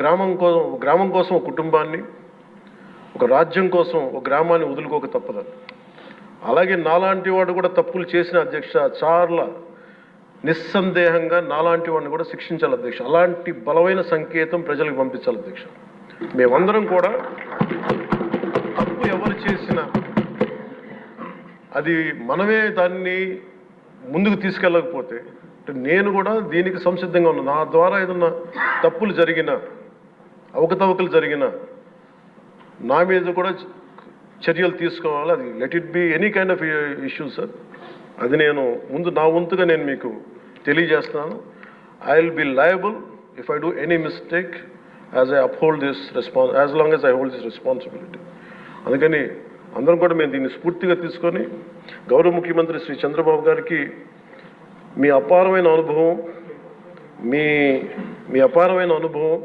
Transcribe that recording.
గ్రామం కోసం ఒక కుటుంబాన్ని, ఒక రాజ్యం కోసం ఒక గ్రామాన్ని వదులుకోక తప్పదు. అలాగే నాలాంటి వాడు కూడా తప్పులు చేసిన అధ్యక్ష చాలా నిస్సందేహంగా నాలాంటి వాడిని కూడా శిక్షించాలి అధ్యక్ష. అలాంటి బలమైన సంకేతం ప్రజలకు పంపించాలి అధ్యక్ష. మేమందరం కూడా తప్పు ఎవరు చేసినా అది మనమే దాన్ని ముందుకు తీసుకెళ్ళకపోతే నేను కూడా దీనికి సంసిద్ధంగా ఉన్నాను. నా ద్వారా ఏదన్నా తప్పులు జరిగినా, అవకతవకలు జరిగినా నా మీద కూడా చర్యలు తీసుకోవాలి. అది let it be any kind of issue sir. అది నేను నా వంతుగా నేను మీకు తెలియజేస్తున్నాను. I will be liable if I do any mistake as I uphold this as long as I hold this responsibility. అందుకని అందరం కూడా మేము దీన్ని స్ఫూర్తిగా తీసుకొని గౌరవ ముఖ్యమంత్రి శ్రీ చంద్రబాబు గారికి మీ అపారమైన అనుభవం